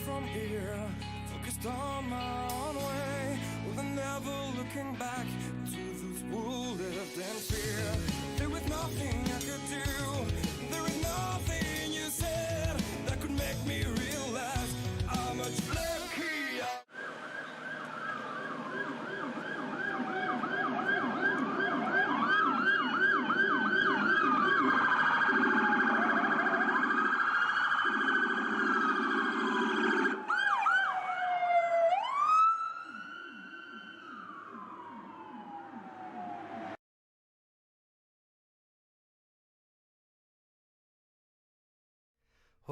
from here, focused on my own way, with never looking back to those who lived in fear. There was nothing I could do, there was nothing you said that could make me realize how much lucky I.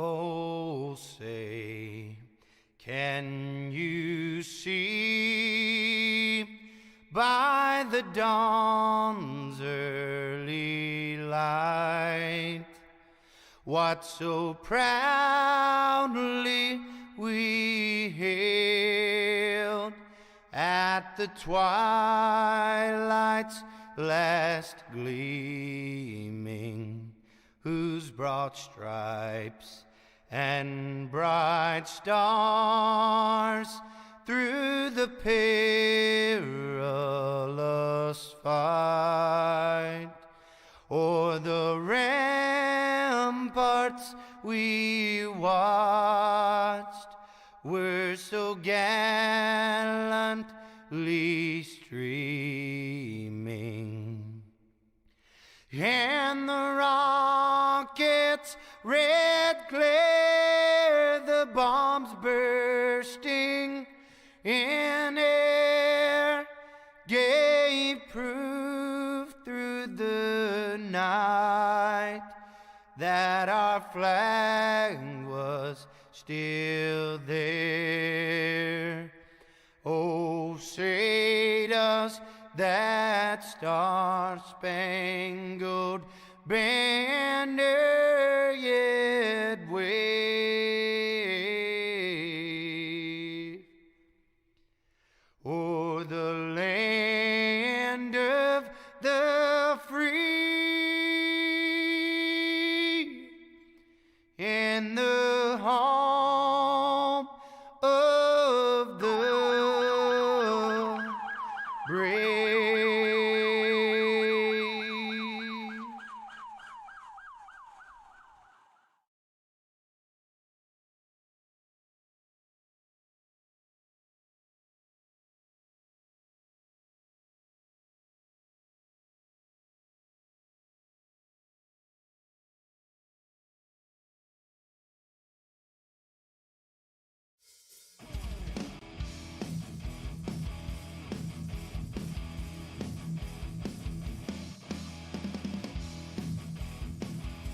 Oh, say, can you see by the dawn's early light what so proudly we hailed at the twilight's last gleaming, whose broad stripes and bright stars through the perilous fight o'er the ramparts we watched were so gallantly streaming, and the rockets' red glare, the bombs bursting in air, gave proof through the night that our flag was still there. Oh, say does that star-spangled banner yet wave o'er the land of the free and the home of the brave?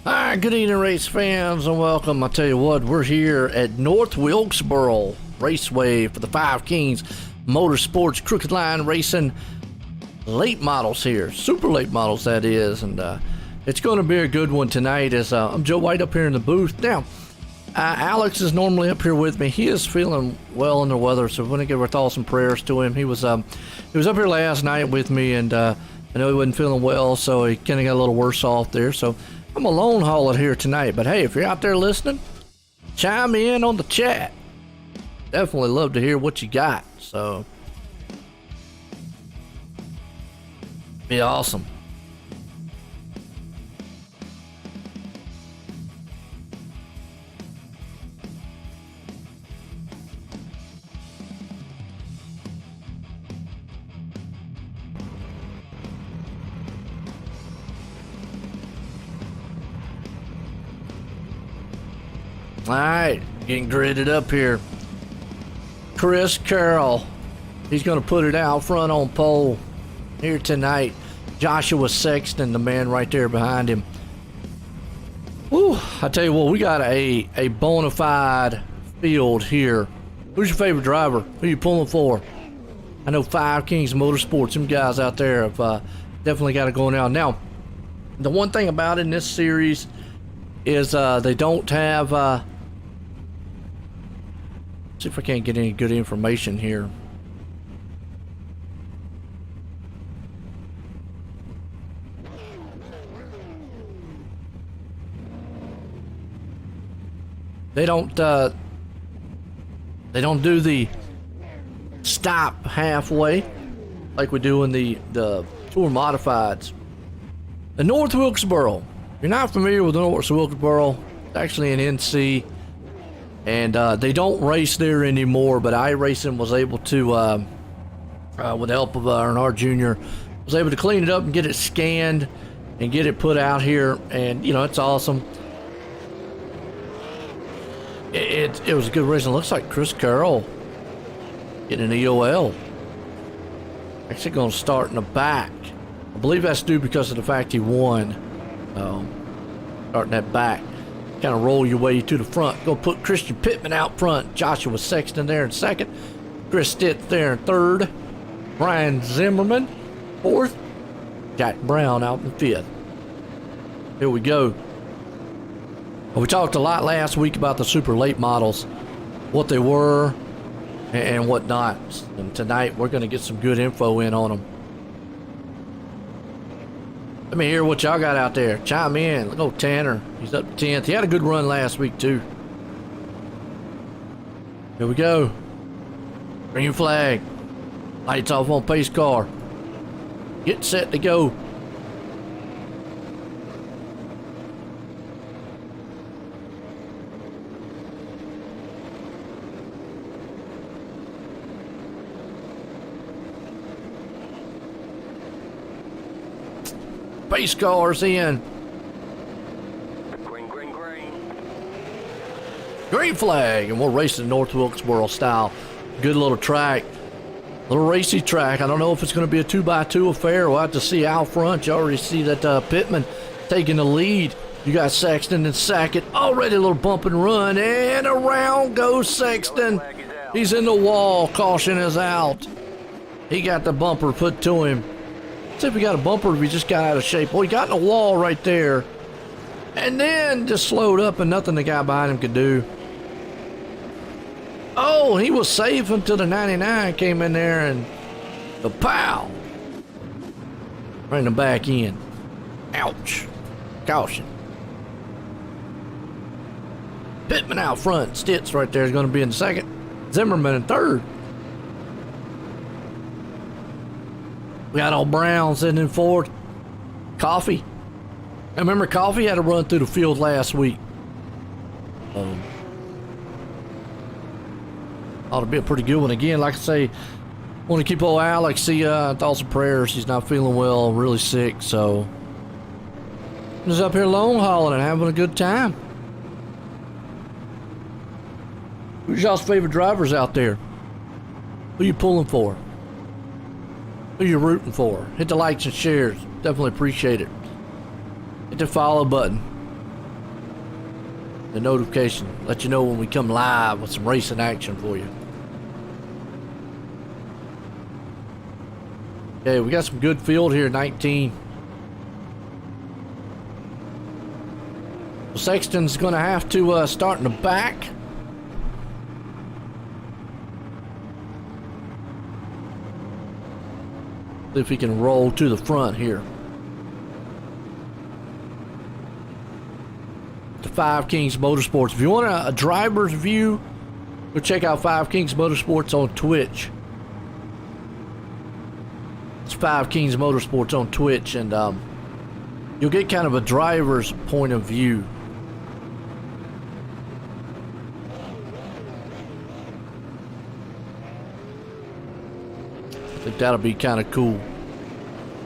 All right, good evening, race fans, and welcome. I tell you what, we're here at North Wilkesboro Raceway for the Five Kings Motorsports Crooked Line Racing late models here, super late models that is, and it's going to be a good one tonight. As I'm Joe White up here in the booth. Now, Alex is normally up here with me. He is feeling well in the weather, so we're going to give our thoughts and prayers to him. He was up here last night with me, and I know he wasn't feeling well, so he kind of got a little worse off there. So I'm a lone hauler here tonight, but hey, if you're out there listening, chime in on the chat. Definitely love to hear what you got, so be awesome. All right, getting gridded up here. Chris Carroll, he's going to put it out front on pole here tonight. Joshua Sexton, the man right there behind him. Woo, I tell you what, we got a bona fide field here. Who's your favorite driver? Who you pulling for? I know Five Kings Motorsports, them guys out there have definitely got it going out. Now, the one thing about it in this series is they don't have... see if I can't get any good information here. They don't They don't do the stop halfway like we do in the Tour Modifieds. The North Wilkesboro. If you're not familiar with the North Wilkesboro, it's actually an NC, and they don't race there anymore, but iRacing was able to, with the help of our Jr., was able to clean it up and get it scanned and get it put out here, and, you know, it's awesome. It was a good race. It looks like Chris Carroll getting an EOL. Actually going to start in the back. I believe that's due because of the fact he won. Starting that back. Kind of roll your way to the front. Go put Christian Pittman out front. Joshua Sexton there in second. Chris Stitt there in third. Brian Zimmerman fourth. Jack Brown out in fifth. Here we go. Well, we talked a lot last week about the super late models, what they were and what not. And tonight we're going to get some good info in on them. Let me hear what y'all got out there. Chime in. Look, oh, Tanner. He's up to 10th. He had a good run last week, too. Here we go. Green flag. Lights off on pace car. Get set to go. Pace cars in. Green, green, green. Green flag, and we're racing North Wilkesboro style. Good little track. Little racy track. I don't know if it's going to be a 2x2 affair. We'll have to see out front. You already see that Pittman taking the lead. You got Sexton in second. Already a little bump and run. And around goes Sexton. He's in the wall. Caution is out. He got the bumper put to him. See if he got a bumper if he just got out of shape. Well, he got in the wall right there. And then just slowed up and nothing the guy behind him could do. Oh, he was safe until the 99 came in there and the pow. Bring him back in. Ouch. Caution. Pittman out front. Stitz right there is going to be in second. Zimmerman in third. We got old Brown sitting in fourth. Coffee. I remember Coffee had to run through the field last week. Ought to be a pretty good one again. Like I say, want to keep old Alex. Thoughts and prayers. He's not feeling well, really sick. So he's up here long hauling and having a good time. Who's y'all's favorite drivers out there? Who you pulling for? Who you rooting for? Hit the likes and shares. Definitely appreciate it. Hit the follow button. The notification. Let you know when we come live with some racing action for you. Okay, we got some good field here, 19. Well, Sexton's going to have to start in the back. See if he can roll to the front here. The Five Kings Motorsports. If you want a driver's view, go check out Five Kings Motorsports on Twitch. It's Five Kings Motorsports on Twitch, and you'll get kind of a driver's point of view. I think that'll be kind of cool.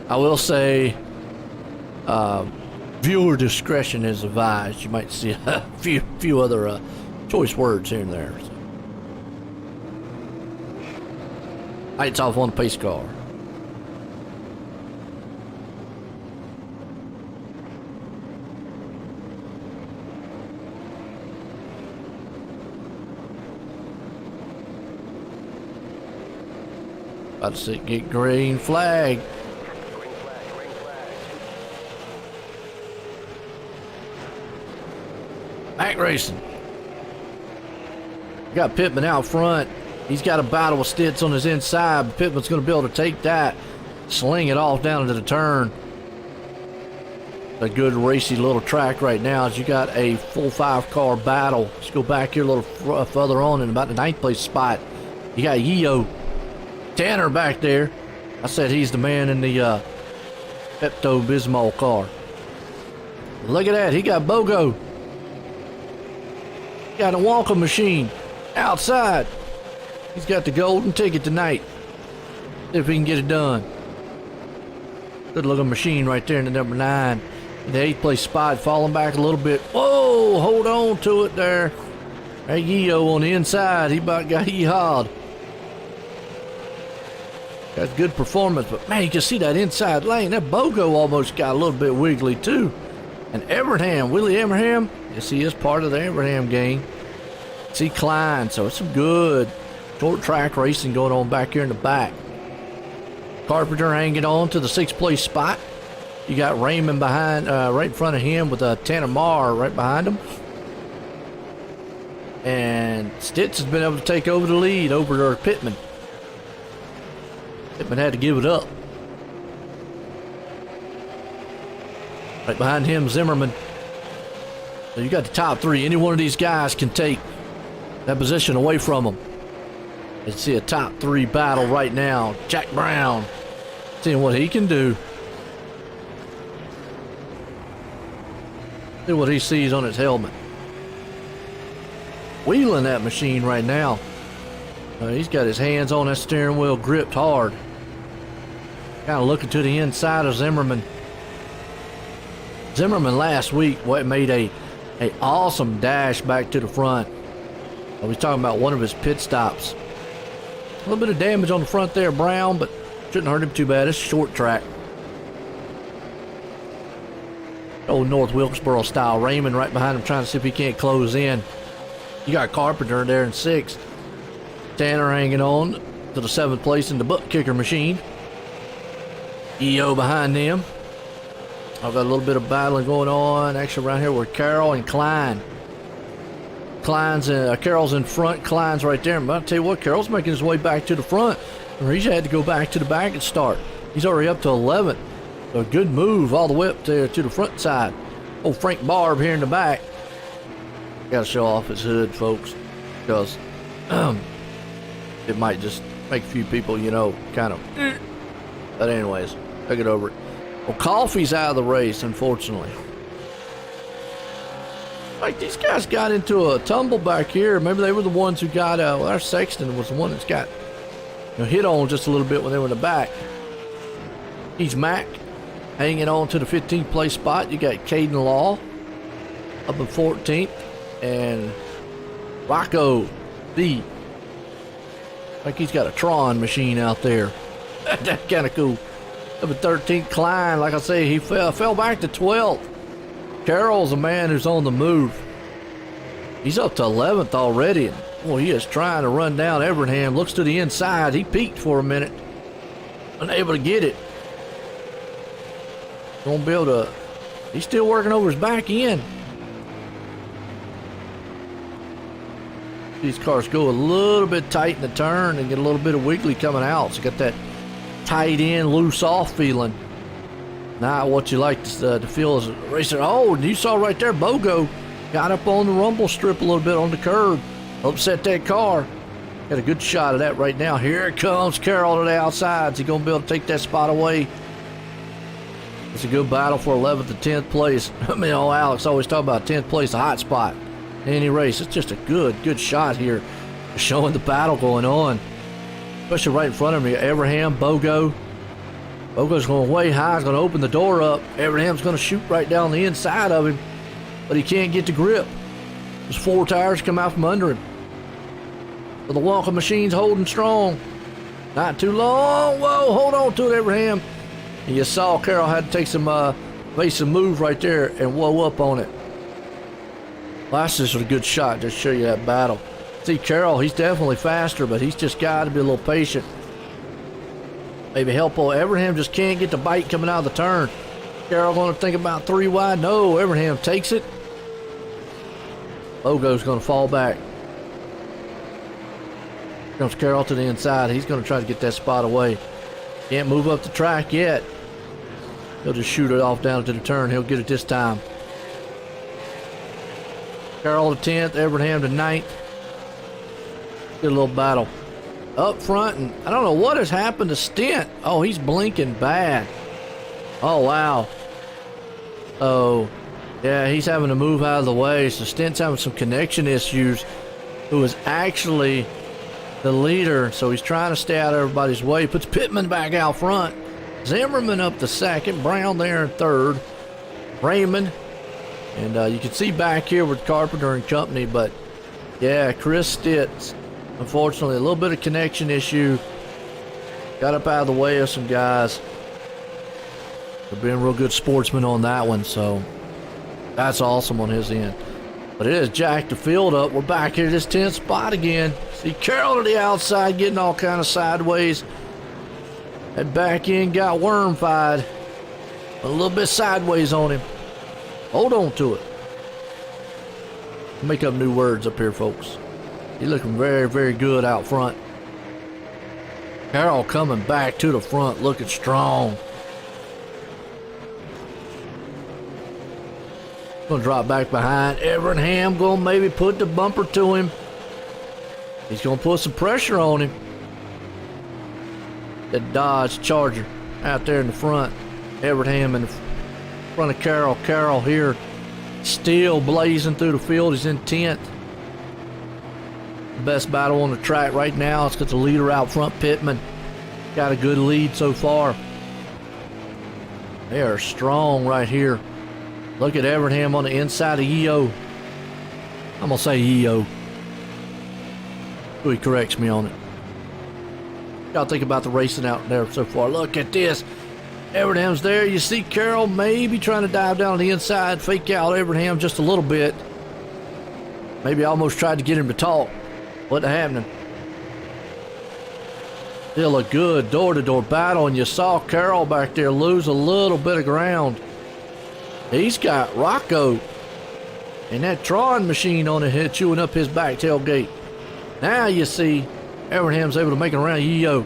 I will say, viewer discretion is advised. You might see a few other choice words here and there. So. Lights off on the pace car. About to get green flag. Green flag, green flag. Back racing. Got Pittman out front. He's got a battle with Stitz on his inside, but Pittman's going to be able to take that, sling it off down into the turn. a good racy little track right now as you got a full 5-car battle. Let's go back here a little further on in about the 9th place spot. You got Yeo Tanner back there. I said he's the man in the Pepto-Bismol car. Look at that. He got BOGO. He got a Wonka machine outside. He's got the golden ticket tonight. See if he can get it done. Good looking machine right there in the number 9. In the 8th place spot, falling back a little bit. Whoa, hold on to it there. Hey, Yeo on the inside. He about got yeehawed. Got good performance, but man, you can see that inside lane. That BOGO almost got a little bit wiggly too. And Everham, Willie Everham, yes, he is part of the Everham gang. See Klein, so it's some good short track racing going on back here in the back. Carpenter hanging on to the 6th place spot. You got Raymond behind, right in front of him with Tanner Marr right behind him. And Stitz has been able to take over the lead over Pittman. Pittman had to give it up. Right behind him, Zimmerman. So you got the top 3. Any one of these guys can take that position away from them. You see a top 3 battle right now. Jack Brown, seeing what he can do. See what he sees on his helmet. Wheeling that machine right now. He's got his hands on that steering wheel gripped hard. Kind of looking to the inside of Zimmerman. Zimmerman last week made a awesome dash back to the front. I was talking about one of his pit stops. A little bit of damage on the front there, Brown, but shouldn't hurt him too bad. It's a short track. Old North Wilkesboro style. Raymond right behind him trying to see if he can't close in. You got Carpenter there in 6th. Tanner hanging on to the 7th place in the butt kicker machine. EO behind them. I've got a little bit of battling going on actually around here with Carroll and Klein. Carroll's in front, Klein's right there. But I'll tell you what, Carroll's making his way back to the front. Or he's had to go back to the back and start. He's already up to 11th. So a good move all the way up there to the front side. Old Frank Barb here in the back. Got to show off his hood, folks, because it might just make a few people, kind of. But anyways, take it over. Well, Coffey's out of the race, unfortunately. Like, these guys got into a tumble back here. Maybe they were the ones who got, our Sexton was the one that's got hit on just a little bit when they were in the back. He's Mac hanging on to the 15th place spot. You got Caden Law up in 14th. And Rocco D. Like he's got a Tron machine out there. That's kind of cool. Up at 13th, Klein, like I say, he fell back to 12th. Carroll's a man who's on the move. He's up to 11th already. And, boy, he is trying to run down Everham. Looks to the inside. He peeked for a minute. Unable to get it. Won't be able to. He's still working over his back end. These cars go a little bit tight in the turn and get a little bit of wiggly coming out. So you got that tight in, loose off feeling. Not what you like to feel as a racer. Oh, and you saw right there, BOGO got up on the rumble strip a little bit on the curb. Upset that car. Got a good shot of that right now. Here comes Carroll to the outside. Is he going to be able to take that spot away? It's a good battle for 11th to 10th place. I mean, Alex always talk about 10th place, a hot spot. Any race, it's just a good shot here, showing the battle going on, especially right in front of me. Everham, BOGO. BOGO's going way high. He's going to open the door up. Everham's going to shoot right down the inside of him, but he can't get the grip. There's 4 tires come out from under him. But the Wonka machine's holding strong. Not too long. Whoa, hold on to it, Everham. And you saw Carroll had to take some evasive move right there and whoa up on it. That's just a good shot, just to show you that battle. See, Carroll, he's definitely faster, but he's just got to be a little patient. Maybe help. Everham just can't get the bite coming out of the turn. Carroll going to think about 3 wide. No, Everham takes it. BOGO's going to fall back. Comes Carroll to the inside. He's going to try to get that spot away. Can't move up the track yet. He'll just shoot it off down to the turn. He'll get it this time. Carroll to 10th, Evernham to 9th. Good little battle. Up front, and I don't know what has happened to Stint. Oh, he's blinking bad. Oh, wow. Oh, yeah, he's having to move out of the way. So Stint's having some connection issues. Who is actually the leader, so he's trying to stay out of everybody's way. Puts Pittman back out front. Zimmerman up to 2nd. Brown there in 3rd. Raymond. And you can see back here with Carpenter and company, but yeah, Chris Stitz, unfortunately, a little bit of connection issue. Got up out of the way of some guys. They're being real good sportsmen on that one, so that's awesome on his end. But it is jacked the field up. We're back here at this 10th spot again. See Carroll to the outside getting all kind of sideways. That back end got worm-fied. A little bit sideways on him. Hold on to it. Make up new words up here, folks. He's looking very, very good out front. Carroll coming back to the front, looking strong. Gonna drop back behind. Evernham gonna maybe put the bumper to him. He's gonna put some pressure on him. That Dodge Charger out there in the front. Evernham in the front of Carroll. Carroll here still blazing through the field. He's in 10th. Best battle on the track right now. It's got the leader out front, Pittman. Got a good lead so far. They are strong right here. Look at Evernham on the inside of EO. I'm going to say EO. He corrects me on it. Y'all think about the racing out there so far. Look at this. Evernham's there. You see Carroll maybe trying to dive down on the inside, fake out Evernham just a little bit. Maybe almost tried to get him to talk. Wasn't happening. Still a good door-to-door battle, and you saw Carroll back there lose a little bit of ground. He's got Rocco and that Tron machine on the head chewing up his back tailgate. Now you see Evernham's able to make it around Yeo.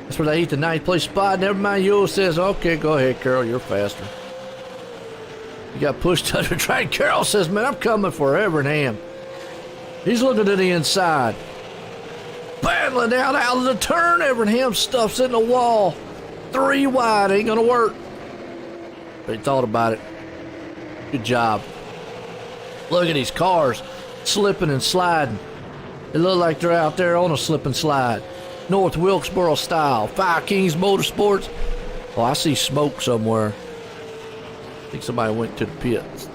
That's where they eat the 9th place spot. Never mind, Yeo says, okay, go ahead, Carroll, you're faster. You got pushed under the track. Carroll says, man, I'm coming for Evernham. He's looking to the inside. Battling down out of the turn. Evernham stuffs in the wall. 3 wide, ain't gonna work. But he thought about it. Good job. Look at these cars slipping and sliding. They look like they're out there on a slip and slide. North Wilkesboro style. Five Kings Motorsports. Oh, I see smoke somewhere. I think somebody went to the pits.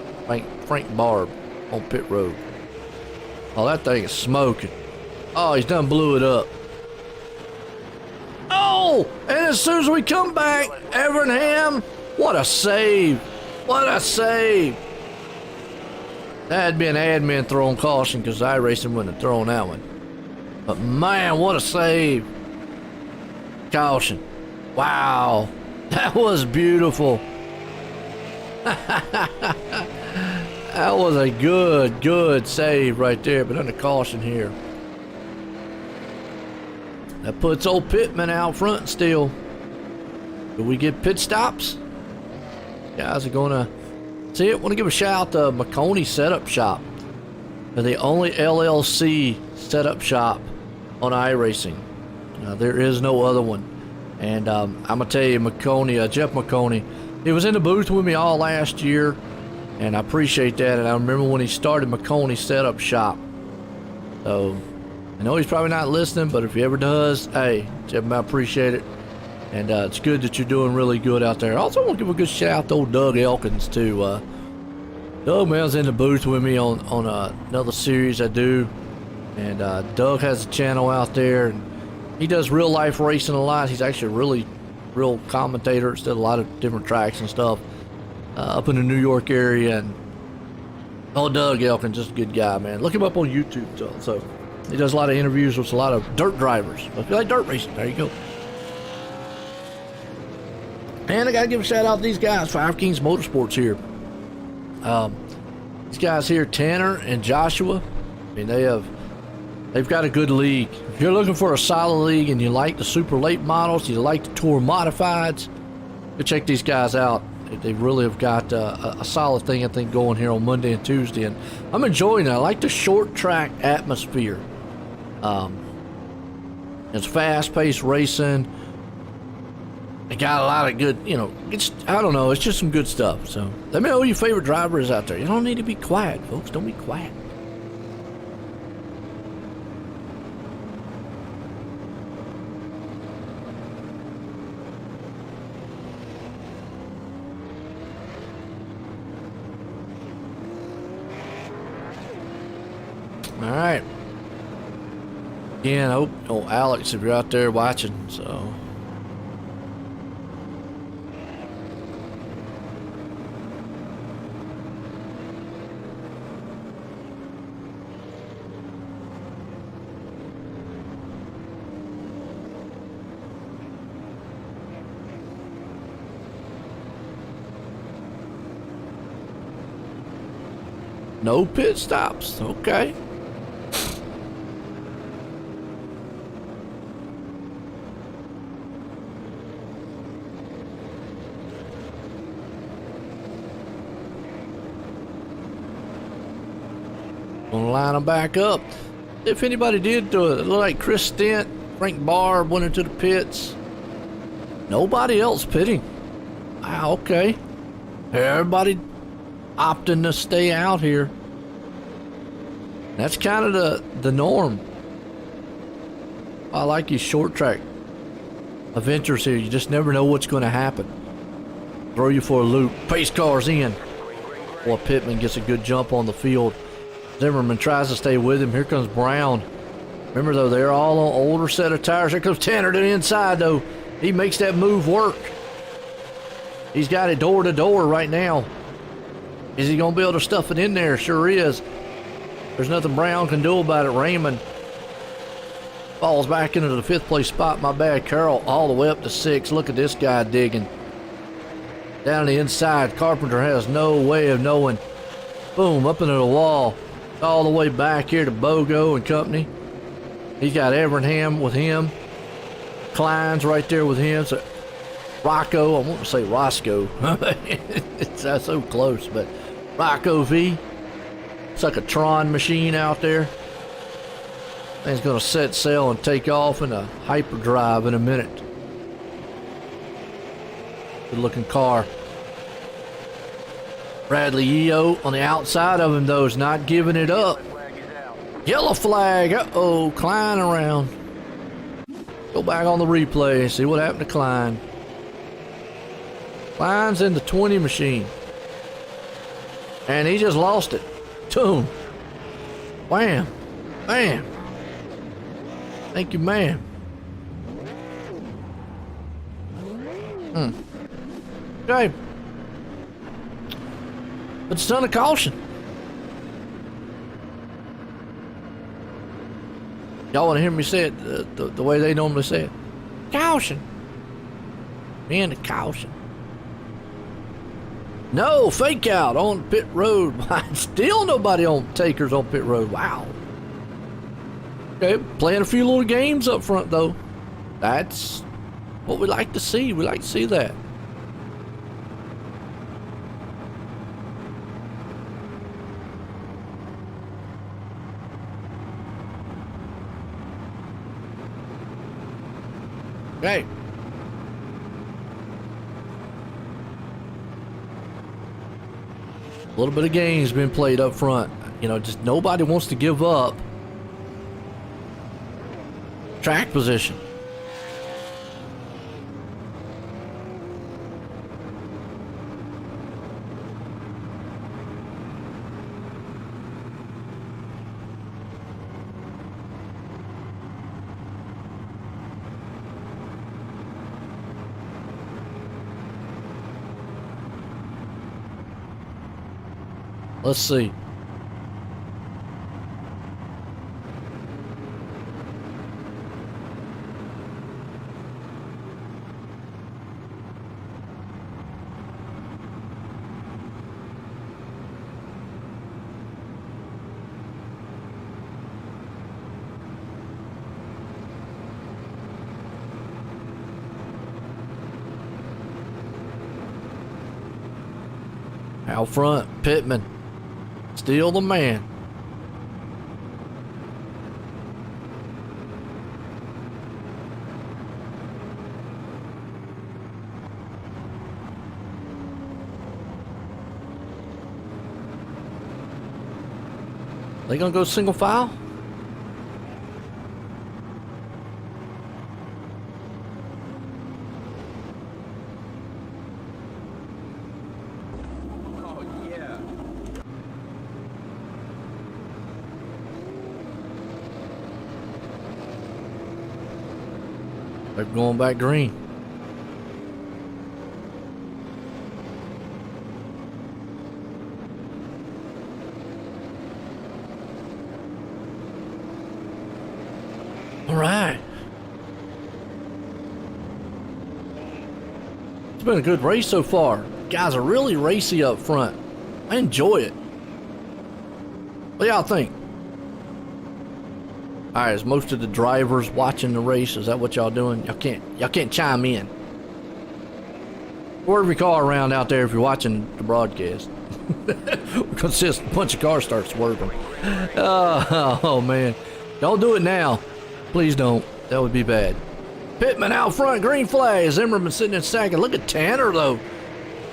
Frank Barb on pit road. Oh, that thing is smoking. Oh, he's done blew it up. Oh, and as soon as we come back, Evernham, what a save. What a save. That'd be an admin throwing caution because iRacing wouldn't have thrown that one. But man, what a save. Caution. Wow. That was beautiful. That was a good save right there, but under caution here. That puts old Pittman out front still. Do we get pit stops? Guys are going to see it. Want to give a shout out to McConey Setup Shop. They're the only LLC setup shop on iRacing. There is no other one. And I'm going to tell you, McConey, Jeff McConey, he was in the booth with me all last year, and I appreciate that. And I remember when he started McConey Setup Shop. So I know he's probably not listening, but if he ever does, hey, Jeff, I appreciate it. And it's good that you're doing really good out there. Also, I want to give a good shout out to old Doug Elkins, too. Doug Man's in the booth with me on another series I do. And Doug has a channel out there. And he does real life racing a lot. He's actually a really real commentator. It's did a lot of different tracks and stuff up in the New York area. And oh, Doug Elkins, just a good guy, man. Look him up on YouTube. So he does a lot of interviews with a lot of dirt drivers. If you like dirt racing, there you go. And I got to give a shout out to these guys, Five Kings Motorsports here. These guys here, Tanner and Joshua, I mean, they've got a good league. If you're looking for a solid league and you like the super late models, you like the tour modifieds, Go check these guys out. They really have got a solid thing, I think, going here on Monday and Tuesday, and I'm enjoying it. I like the short track atmosphere. It's fast-paced racing. They got a lot of good, I don't know, it's just some good stuff. So let me know who your favorite driver is out there. You don't need to be quiet, folks. Don't be quiet. All right. Again, I hope, Alex, if you're out there watching, so. No pit stops. Okay. Gonna line them back up. If anybody did do it, it looked like Chris Stent, Frank Barr went into the pits. Nobody else pitting. Wow, okay. Everybody opting to stay out here. That's kind of the norm. I like these short track adventures here. You just never know what's going to happen. Throw you for a loop. Pace cars in. Boy, Pittman gets a good jump on the field. Zimmerman tries to stay with him. Here comes Brown. Remember, though, they're all on older set of tires. Here comes Tanner to the inside, though. He makes that move work. He's got it door to door right now. Is he going to be able to stuff it in there? Sure is. There's nothing Brown can do about it. Raymond falls back into the 5th place spot. My bad. Carroll all the way up to 6. Look at this guy digging. Down the inside. Carpenter has no way of knowing. Boom, up into the wall. All the way back here to Bogo and company. He's got Evernham with him. Klein's right there with him. So Rocco, I want to say Roscoe. It's so close, but Rocco V. It's like a Tron machine out there. Thing's going to set sail and take off in a hyperdrive in a minute. Good looking car. Bradley Eo on the outside of him, though, is not giving it up. Yellow flag. Uh-oh. Klein around. Go back on the replay. See what happened to Klein. Klein's in the 20 machine. And he just lost it. Boom. Wham. Bam. Thank you, ma'am. Okay. But it's done a caution. Y'all want to hear me say it the way they normally say it? Caution. Man, the caution. No, fake out on pit road. Still nobody on takers on pit road. Wow. Okay, playing a few little games up front, though. That's what we like to see. We like to see that. Okay. A little bit of games been played up front. Just nobody wants to give up track position. Let's see. Out front, Pittman. Still the man. They gonna go single file? Oh, yeah. They're going back green. All right. It's been a good race so far. Guys are really racy up front. I enjoy it. What do y'all think? All right, is most of the drivers watching the race? Is that what y'all doing? Y'all can't chime in. Swerve your car around out there if you're watching the broadcast. Because just a bunch of cars start swerving. Oh man, don't do it now. Please don't. That would be bad. Pittman out front, green flag. Zimmerman sitting in second. Look at Tanner though.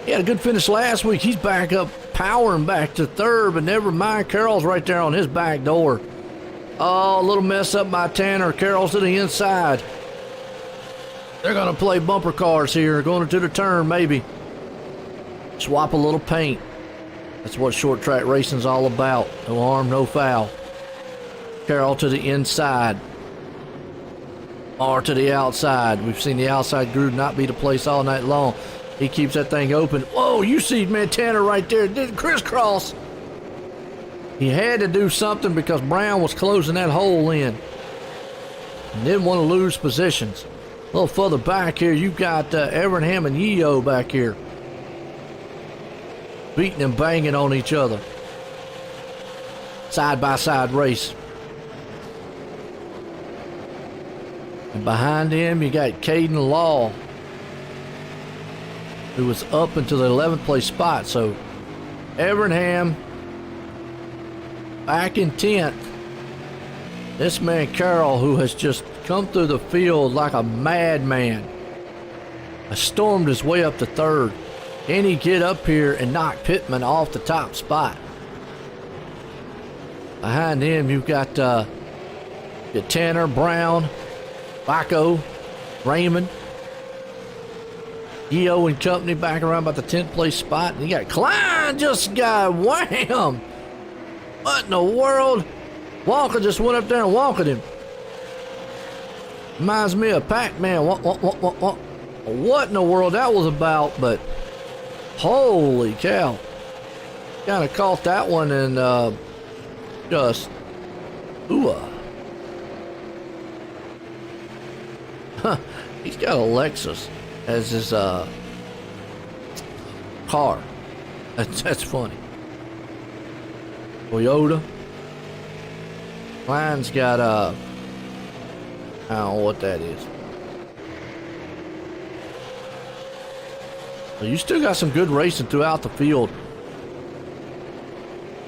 He had a good finish last week. He's back up, powering back to third, but never mind. Carroll's right there on his back door. Oh, a little mess up by Tanner. Carroll's to the inside. They're going to play bumper cars here, going into the turn maybe. Swap a little paint. That's what short track racing's all about. No harm, no foul. Carroll to the inside. R to the outside. We've seen the outside groove not be the place all night long. He keeps that thing open. Whoa, you see, man, Tanner right there. Did crisscross. He had to do something because Brown was closing that hole in. And didn't want to lose positions. A little further back here, you've got Evernham and Yeo back here. Beating and banging on each other. Side-by-side race. And behind him, you got Caden Law, who was up into the 11th place spot. So Evernham back in 10th. This man Carroll, who has just come through the field like a madman, has stormed his way up to third. Can he get up here and knock Pittman off the top spot? Behind him, you've got Tanner, Brown, Baco, Raymond, Yeo and company back around about the 10th place spot. And you got Klein just got wham. What in the world? Walker just went up there and walked him. Reminds me of Pac-Man. What in the world that was about? But holy cow. Kind of caught that one and just ooh-ah. Huh. He's got a Lexus as his car. That's funny. Toyota. Klein's got I don't know what that is. So you still got some good racing throughout the field.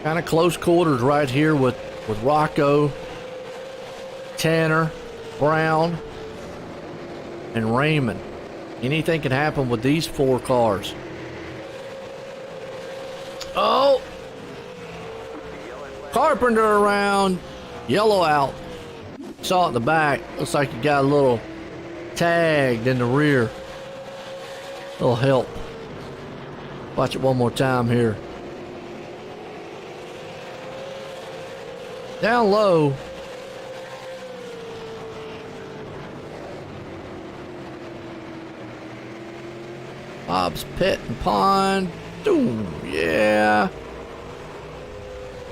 Kind of close quarters right here with Rocco, Tanner, Brown, and Raymond. Anything can happen with these four cars. Oh! Carpenter around, yellow out. Saw it in the back. Looks like you got a little tagged in the rear. Little help. Watch it one more time here. Down low. Bob's Pet and Pond. Ooh, yeah.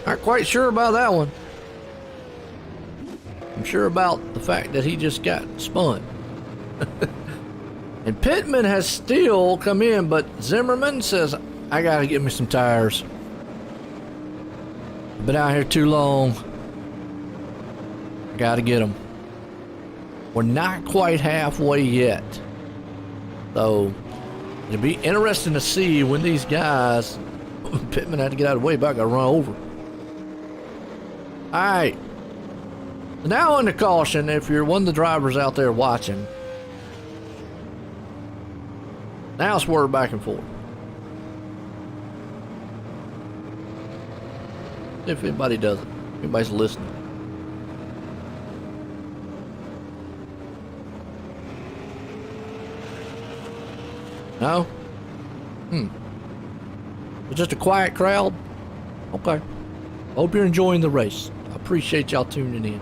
Not quite sure about that one. I'm sure about the fact that he just got spun. And Pittman has still come in, but Zimmerman says, I gotta get me some tires. I've been out here too long. I gotta get them. We're not quite halfway yet. So it'll be interesting to see when these guys Pittman had to get out of the way, but I got run over. Alright. Now under caution, if you're one of the drivers out there watching, now swerve back and forth. If anybody does it, anybody's listening. No? It's just a quiet crowd? Okay. Hope you're enjoying the race. I appreciate y'all tuning in.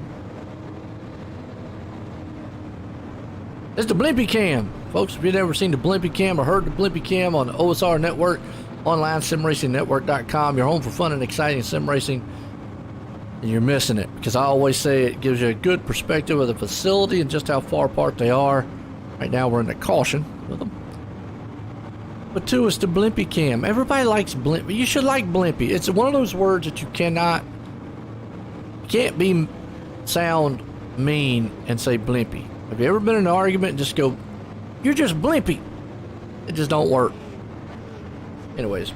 It's the Blimpy Cam. Folks, if you've never seen the Blimpy Cam or heard the Blimpy Cam on the OSR Network, online simracingnetwork.com, your home for fun and exciting sim racing, and you're missing it. Because I always say it gives you a good perspective of the facility and just how far apart they are. Right now we're in the caution with them. But two is the Blimpy Cam. Everybody likes Blimpy. You should like Blimpy. It's one of those words that you can't sound mean and say Blimpy. Have you ever been in an argument and just go, you're just Blimpy? It just don't work. Anyways,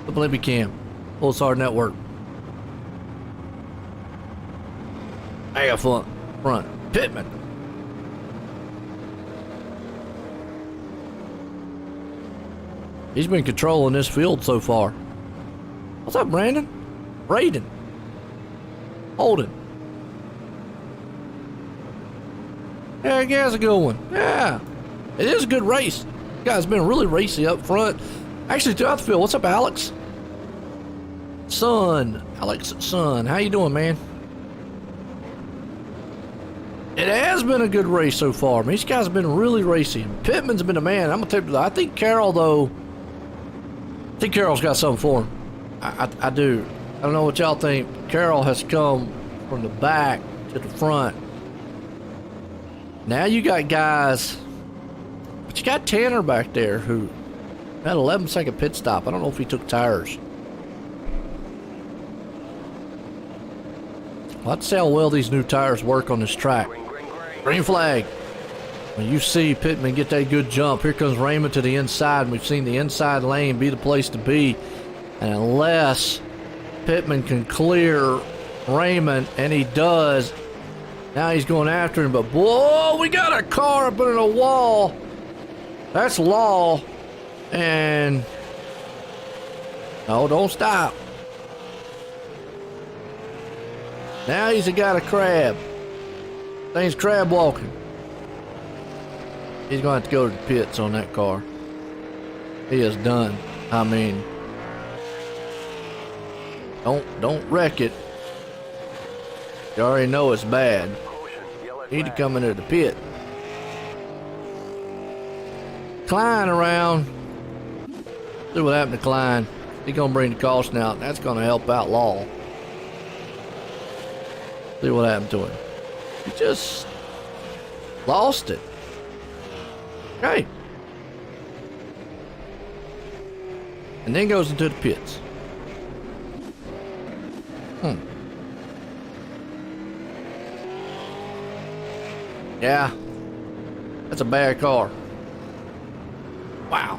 the Blimpy Cam, OSR Network. I got front. Pittman. He's been controlling this field so far. What's up, Brandon? Braden. Holden. Yeah, I guess a good one. Yeah. It is a good race. You guys been really racy up front. Actually, throughout the field. What's up, Alex? Alex Son. How you doing, man? It has been a good race so far. I mean, these guys have been really racy. Pittman's been a man. I'm going to tell you, I think Carroll, though, Carroll's got something for him. I do. I don't know what y'all think. Carroll has come from the back to the front. Now you got guys, but you got Tanner back there who had an 11-second pit stop. I don't know if he took tires. Let's see how well these new tires work on this track. Green flag. When you see Pittman get that good jump, here comes Raymond to the inside, and we've seen the inside lane be the place to be. And unless Pittman can clear Raymond, and he does, now he's going after him. But whoa, we got a car up in a wall. That's law. And no, don't stop. Now he's got a crab. Thing's crab walking. He's going to have to go to the pits on that car. He is done. I mean, don't wreck it. You already know it's bad. You need to come into the pit. Klein around. See what happened to Klein. He's going to bring the caution out. That's going to help out Law. See what happened to him. He just lost it. Okay. And then goes into the pits. Yeah. That's a bad car. Wow.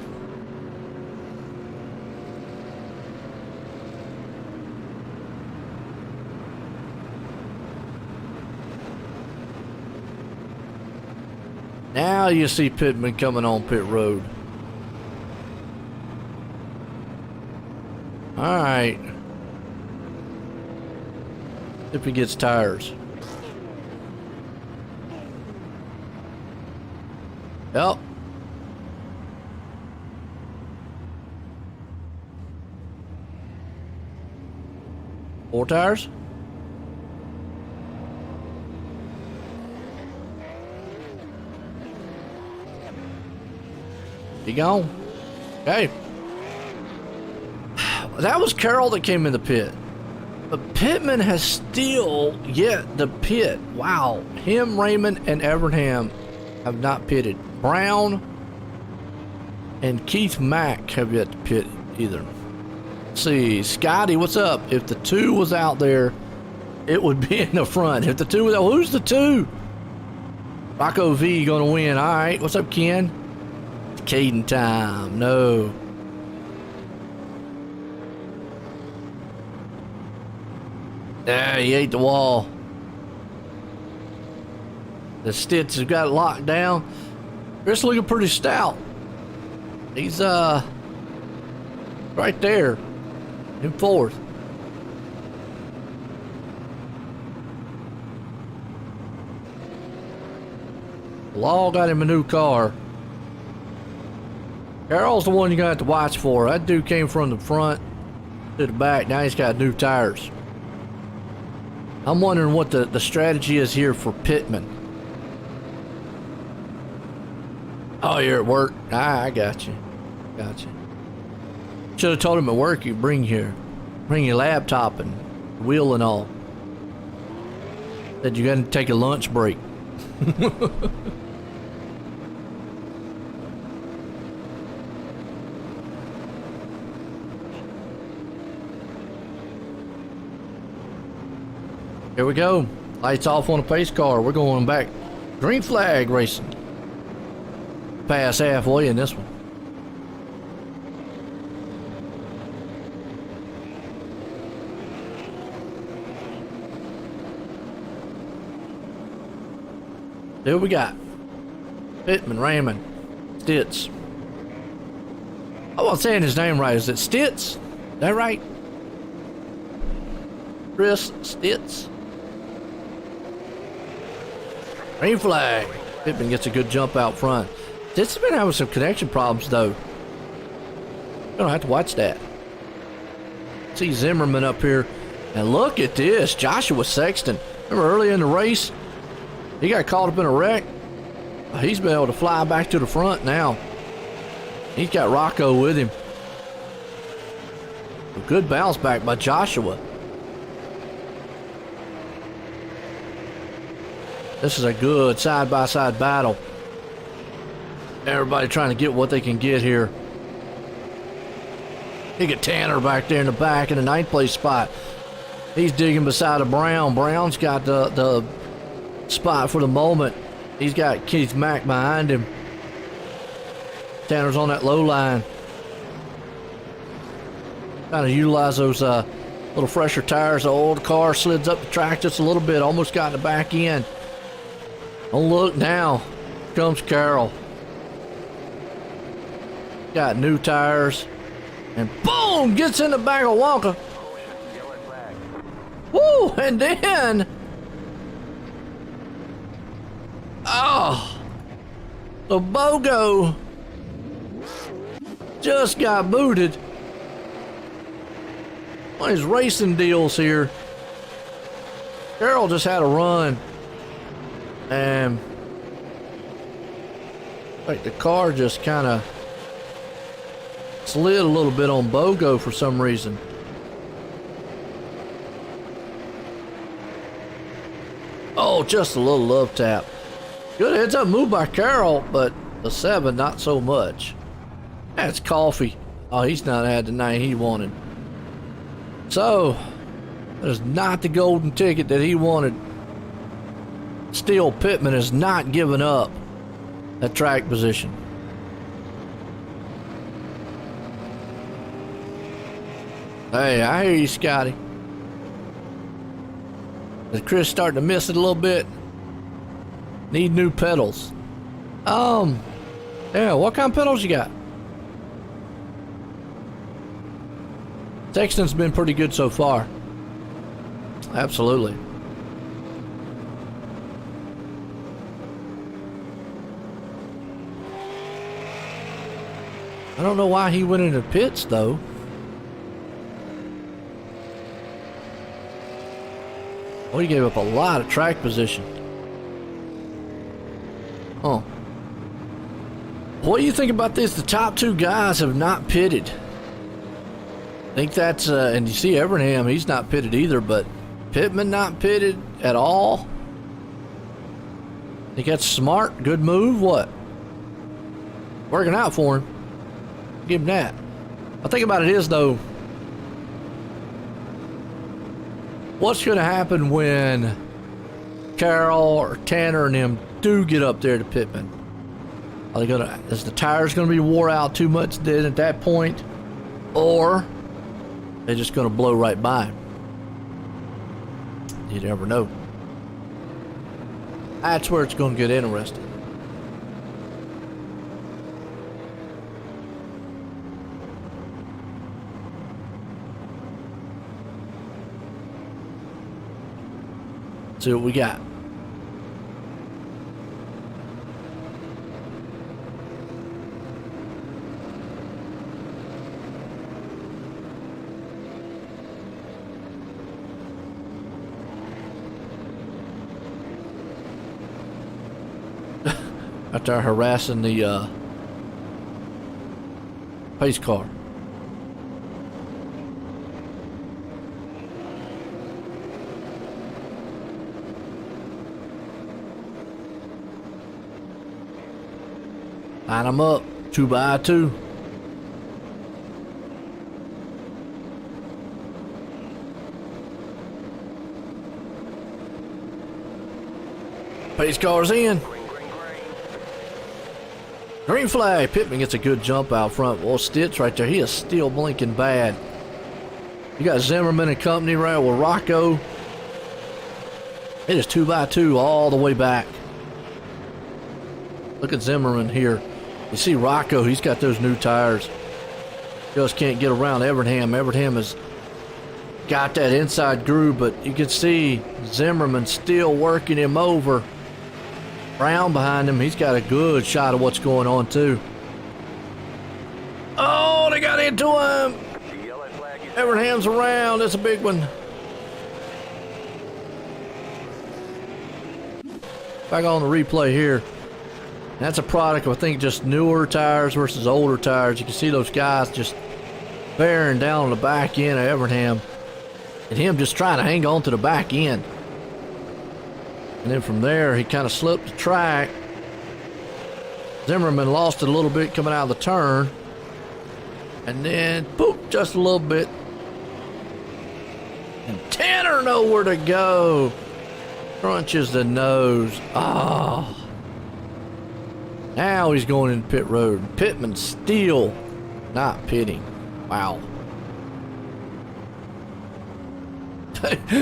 Now you see Pittman coming on pit road. All right. If he gets tires. Yep. Four tires? He gone. Okay. That was Carroll that came in the pit. But Pittman has still yet the pit. Wow. Him, Raymond, and Evernham have not pitted. Brown and Keith Mack have yet to pit either. Let's see. Scotty, what's up? If the 2 was out there, it would be in the front. If the 2 was out, who's the 2? Rocco V gonna win. All right. What's up, Ken? Caden time. No. Yeah, he ate the wall. The Stitz has got it locked down. Chris looking pretty stout. He's right there in fourth. Law got him a new car. Carroll's the one you're gonna have to watch for. That dude came from the front to the back. Now he's got new tires. I'm wondering what the strategy is here for Pittman. Oh, you're at work. I got you. Got you. Should have told him at work you bring your laptop and wheel and all. Said you got to take a lunch break. Here we go. Lights off on the pace car. We're going back. Green flag racing. Pass halfway in this one. Who we got? Pittman, Raymond, Stitz. I wasn't saying his name right. Is it Stitz? Is that right? Chris Stitz. Green flag. Pittman gets a good jump out front. Stitz has been having some connection problems, though. You're gonna have to watch that. See Zimmerman up here. And look at this. Joshua Sexton. Remember early in the race? He got caught up in a wreck. He's been able to fly back to the front now. He's got Rocco with him. A good bounce back by Joshua. This is a good side-by-side battle. Everybody trying to get what they can get here. You get Tanner back there in the back in the 9th place spot. He's digging beside a Brown. Brown's got the spot for the moment. He's got Keith Mack behind him. Tanner's on that low line. Trying to utilize those little fresher tires. The old car slids up the track just a little bit. Almost got in the back end. Oh, look now. Here comes Carroll. Got new tires. And boom! Gets in the back of Walker. Yellow flag. Woo! And then... oh! The BOGO just got booted. One of his racing deals here. Carroll just had a run. And... like the car just kind of slid a little bit on BOGO for some reason. Oh, just a little love tap. Good heads up move by Carroll, but the 7 not so much. That's Coffee. Oh, he's not had the night he wanted. So, that is not the golden ticket that he wanted. Still, Pittman has not given up that track position. Hey, I hear you, Scotty. Is Chris starting to miss it a little bit? Need new pedals. Yeah, what kind of pedals you got? Sexton's been pretty good so far. Absolutely. I don't know why he went into pits, though. Well, he gave up a lot of track position. Oh. What do you think about this? The top 2 guys have not pitted. I think that's, and you see Evernham, he's not pitted either, but Pittman not pitted at all. Think that's smart? Good move? What? Working out for him. Give him that. I think about it is, though, what's going to happen when Carroll or Tanner and them do get up there to Pittman? Are they gonna? Is the tires going to be wore out too much then at that point, or they're just going to blow right by him? you never know. That's where it's going to get interesting. See what we got. Out there harassing the pace car. Line them up, 2 by 2. Pace car's in. Green flag. Pittman gets a good jump out front. Well, Stitch right there, he is still blinking bad. You got Zimmerman and company right with Rocco. It is 2 by 2 all the way back. Look at Zimmerman here. You see Rocco, he's got those new tires. Just can't get around Evernham. Evernham has got that inside groove, but you can see Zimmerman still working him over. Brown behind him, he's got a good shot of what's going on too. Oh, they got into him. Evernham's around, that's a big one. Back on the replay here. That's a product of, I think, just newer tires versus older tires. You can see those guys just bearing down on the back end of Evernham, and him just trying to hang on to the back end. And then from there, he kind of slipped the track. Zimmerman lost it a little bit coming out of the turn. And then, boop, just a little bit. And Tanner nowhere to go. Crunches the nose. Oh. Now he's going into pit road. Pittman still not pitting. Wow.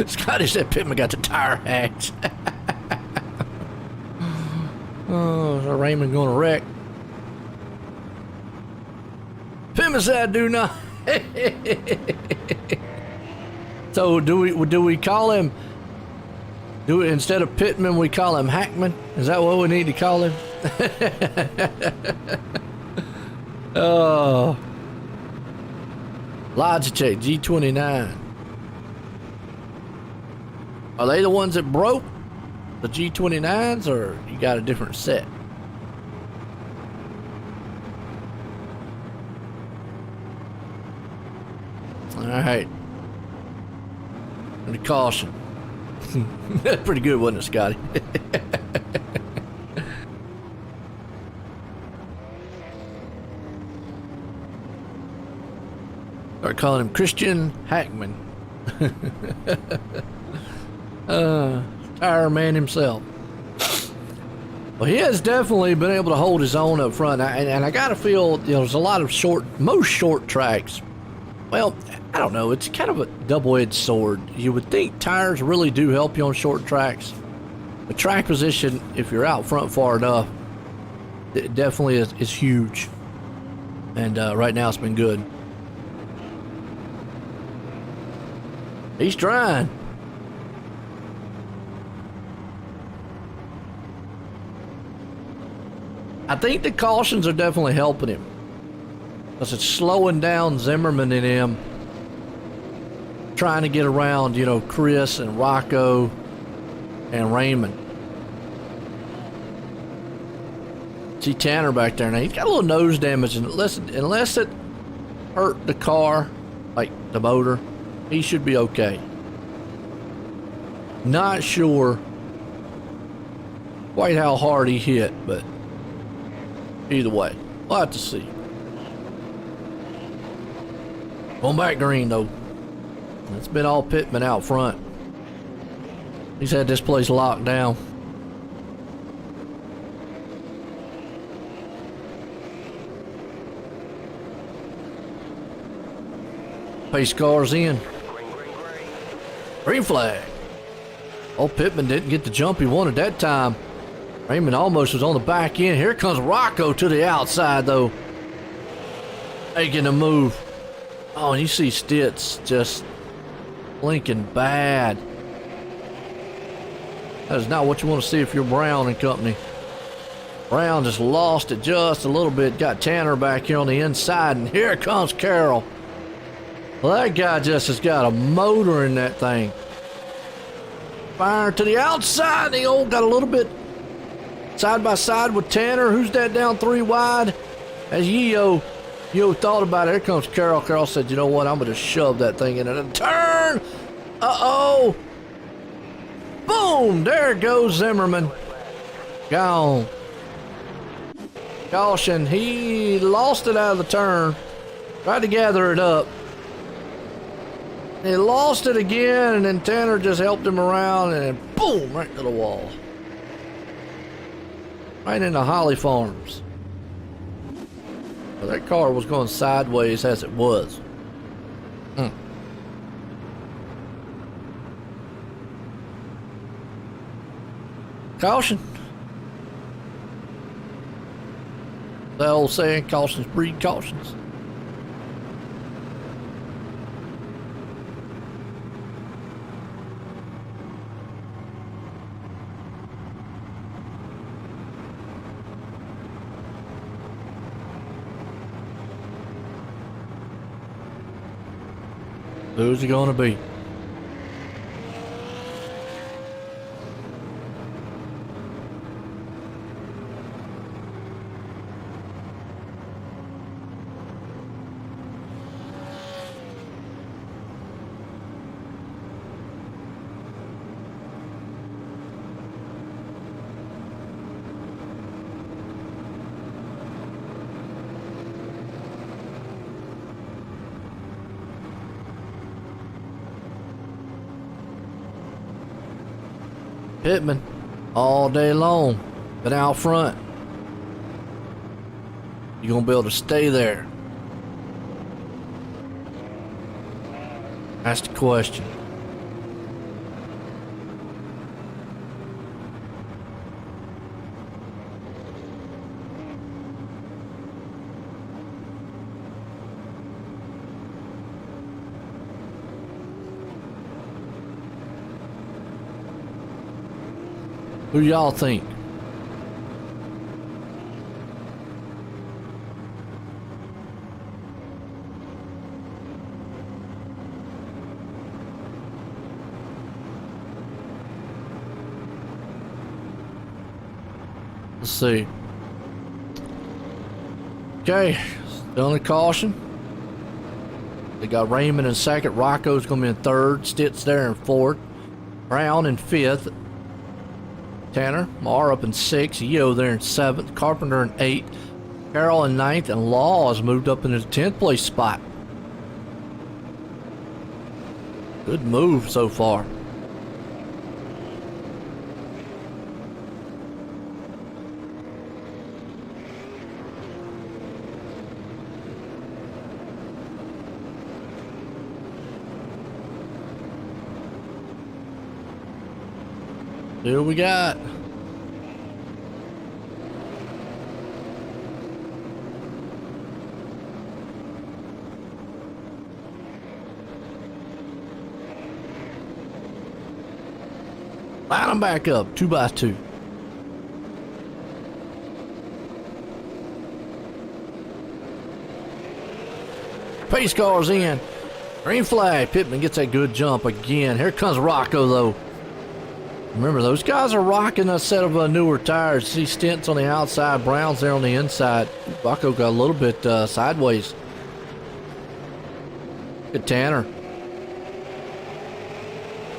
Scotty said Pittman got the tire hacks. Oh, is Raymond going to wreck? Pittman said, "Do not." So do we call him? Do it instead of Pittman? We call him Hackman. Is that what we need to call him? Oh, Logitech G29. Are they the ones that broke? The G29s, or you got a different set? All right. And a caution. That's pretty good, wasn't it, Scotty? Start calling him Christian Hackman. Tire man himself. Well, he has definitely been able to hold his own up front, and I gotta feel, you know, there's a lot of most short tracks. Well, I don't know, it's kind of a double-edged sword. You would think tires really do help you on short tracks. The track position, if you're out front far enough, it definitely is huge. And right now it's been good. He's trying. I think the cautions are definitely helping him, because it's slowing down Zimmerman and him trying to get around, you know, Chris and Rocco and Raymond. See Tanner back there now. He's got a little nose damage, and unless it hurt the car, like the motor, he should be okay. Not sure quite how hard he hit, but either way, we'll have to see. Going back green, though. It's been all Pittman out front. He's had this place locked down. Pace car's in. Green flag. Oh, Pittman didn't get the jump he wanted that time. Raymond almost was on the back end. Here comes Rocco to the outside, though. Making a move. Oh, and you see Stitz just blinking bad. That is not what you want to see if you're Brown and company. Brown just lost it just a little bit. Got Tanner back here on the inside, and here comes Carroll. Well, that guy just has got a motor in that thing. Fire to the outside. He got a little bit side by side with Tanner. Who's that down 3 wide? As Yo thought about it. Here comes Carroll. Carroll said, you know what? I'm going to shove that thing in a turn. Uh-oh. Boom. There goes Zimmerman. Gone. Caution. He lost it out of the turn. Tried to gather it up. He lost it again, and then Tanner just helped him around, and then boom, right to the wall. Right into Holly Farms. Well, that car was going sideways as it was. Caution. The old saying, cautions breed cautions. Who's he gonna be? Pittman all day long, been out front. You gonna be able to stay there? That's the question. Who y'all think? Let's see. Okay, still in caution. They got Raymond in second. Rocco's gonna be in third. Stitz there in fourth. Brown in fifth. Tanner, Marr up in 6th, Yo there in 7th, Carpenter in 8th, Carroll in 9th, and Law has moved up into the 10th place spot. Good move so far. See what we got. Line them back up, 2 by 2. Pace car's in. Green flag. Pittman gets that good jump again. Here comes Rocco, though. Remember, those guys are rocking a set of newer tires. See Stents on the outside, Brown's there on the inside. Rocco got a little bit sideways. Good Tanner.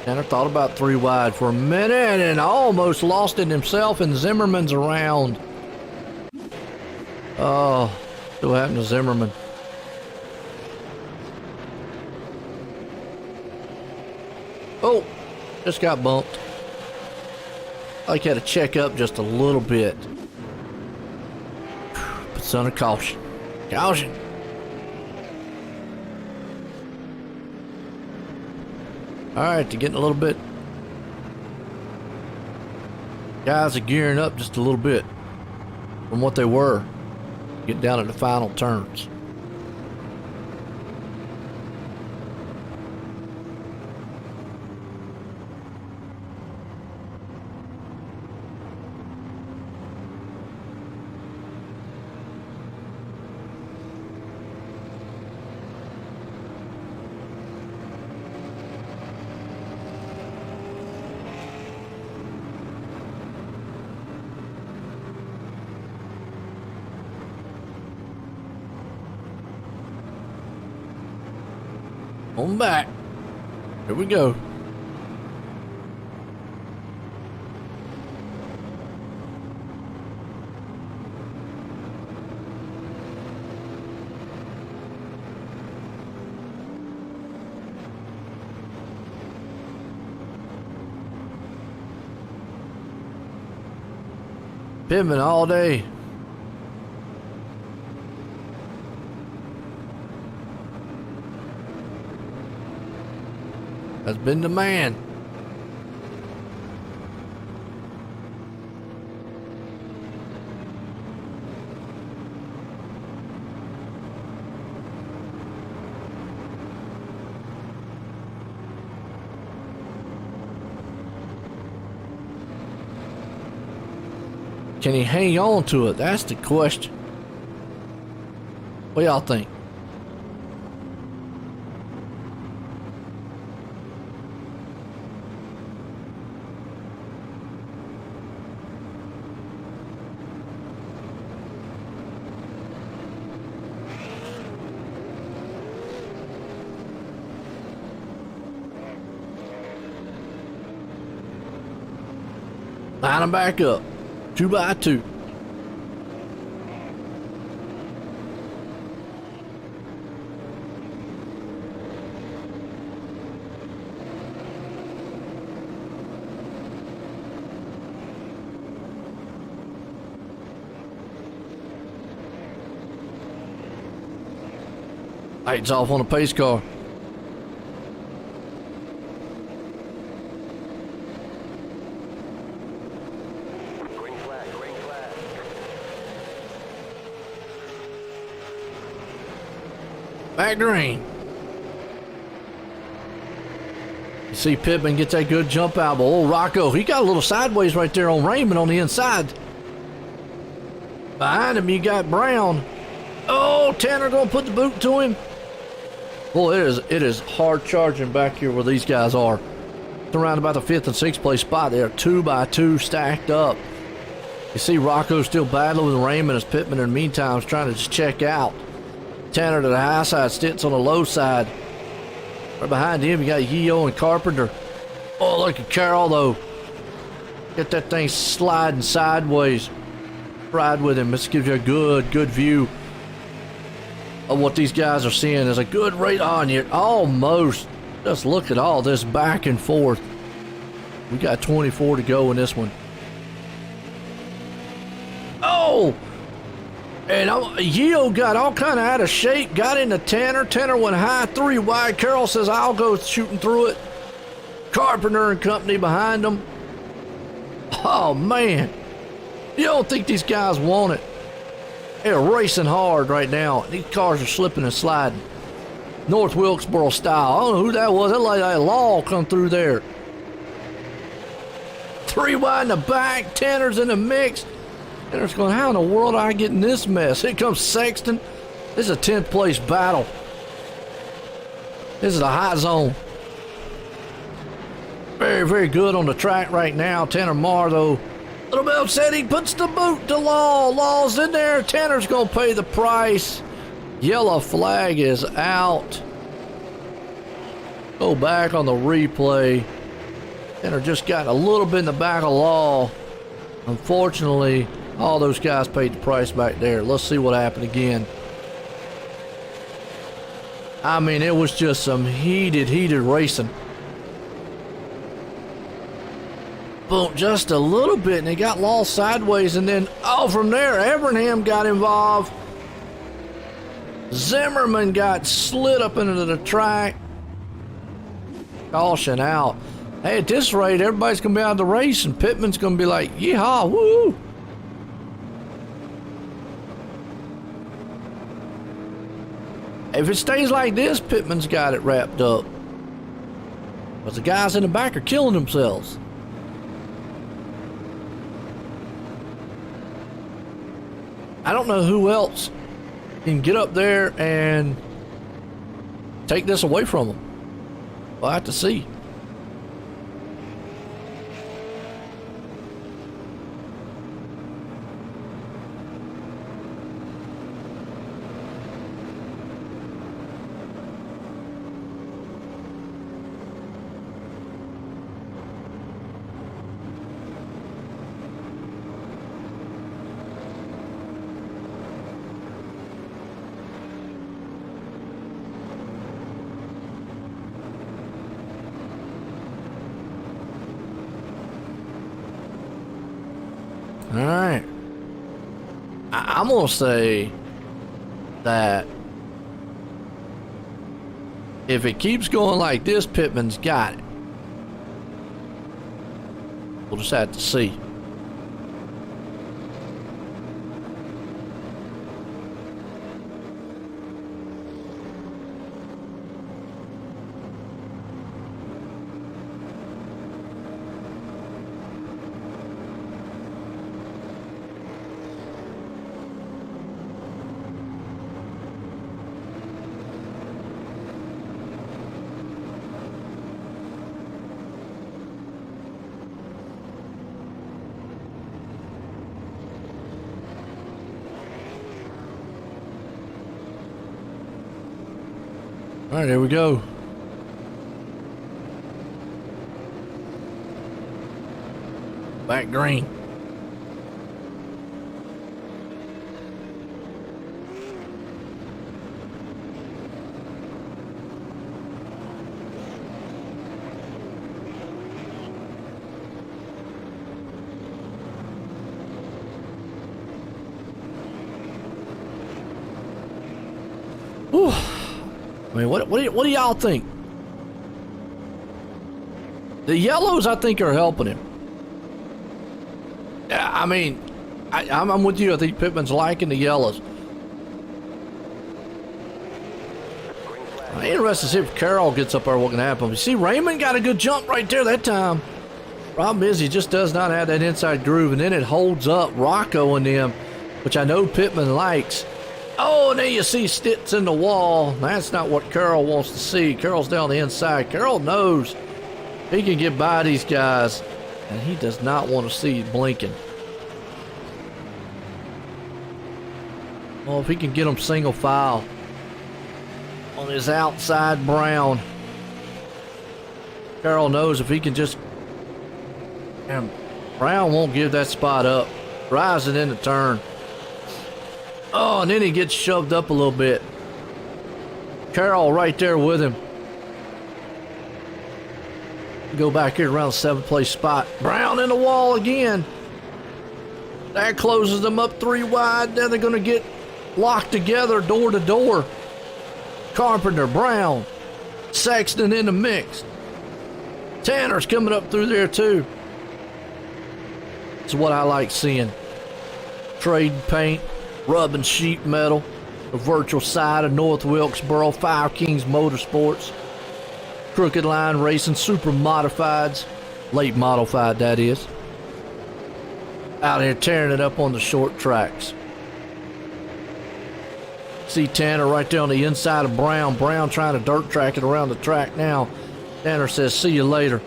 Tanner thought about 3 wide for a minute and almost lost it himself, and Zimmerman's around. Oh, what happened to Zimmerman? Oh, just got bumped. I had to check up just a little bit. But son of caution. Caution. Alright, they're getting a little bit Guys are gearing up just a little bit from what they were. Get down to the final turns. On back. Here we go. Pittman all day. Has been the man. Can he hang on to it? That's the question. What y'all think? Line them back up. 2 by 2. Lights off on the pace car. Green flag, green flag. Back green. You see Pittman get that good jump out, but old Rocco, he got a little sideways right there on Raymond on the inside. Behind him, you got Brown. Oh, Tanner gonna put the boot to him. Boy, it is hard charging back here where these guys are. It's around about the 5th and 6th place spot. They are 2 by 2 stacked up. You see Rocco still battling with Raymond as Pittman in the meantime is trying to just check out. Tanner to the high side, Stitz on the low side. Right behind him, you got Yeo and Carpenter. Oh, look at Carroll though. Get that thing sliding sideways. Ride with him. This gives you a good view of what these guys are seeing. There's a good rate on you. Almost. Just look at all this back and forth. We got 24 to go in this one. Oh! And Yeo got all kind of out of shape. Got into Tanner. Tanner went high, 3 wide. Carroll says, I'll go shooting through it. Carpenter and company behind them. Oh, man. You don't think these guys want it. They're racing hard right now. These cars are slipping and sliding. North Wilkesboro style. I don't know who that was. That like that law come through there. 3 wide in the back. Tanner's in the mix. Tanner's going, how in the world I get in this mess? Here comes Sexton. This is a 10th place battle. This is a hot zone. Very good on the track right now. Tanner Marr, though, a little bit upset. He puts the boot to Law. Law's in there. Tanner's going to pay the price. Yellow flag is out. Go back on the replay. Tanner just got a little bit in the back of Law. Unfortunately, all those guys paid the price back there. Let's see what happened again. I mean, it was just some heated racing. Boom, just a little bit, and he got Law sideways, and then, from there, Evernham got involved. Zimmerman got slid up into the track. Caution out. Hey, at this rate, everybody's going to be out of the race, and Pittman's going to be like, yeehaw, woo! If it stays like this, Pittman's got it wrapped up. But the guys in the back are killing themselves. I don't know who else can get up there and take this away from them. We'll have to see. All right. I'm going to say that if it keeps going like this, Pittman's got it. We'll just have to see. All right, here we go. Back green. Whew. I mean, what do y'all think? The yellows, I think, are helping him. Yeah, I mean, I'm with you. I think Pittman's liking the yellows. I'm interested to see if Carroll gets up there, what can happen. You see, Raymond got a good jump right there that time. Problem is, he just does not have that inside groove, and then it holds up Rocco and them, which I know Pittman likes. Oh, and then you see Stitz in the wall. That's not what Carroll wants to see. Carroll's down the inside. Carroll knows he can get by these guys, and he does not want to see blinking. Well, if he can get them single file on his outside Brown, Carroll knows if he can just... And Brown won't give that spot up. Rising in the turn. Oh, and then he gets shoved up a little bit. Carroll right there with him. Go back here around the 7th place spot. Brown in the wall again. That closes them up 3 wide. Then they're going to get locked together door to door. Carpenter, Brown, Sexton in the mix. Tanner's coming up through there too. It's what I like seeing. Trade paint. Rubbing sheet metal, the virtual side of North Wilkesboro, Five Kings Motorsports, Crooked Line Racing, super modifieds, late modified that is, out here tearing it up on the short tracks. See Tanner right there on the inside of Brown. Brown trying to dirt track it around the track now. Tanner says, see you later.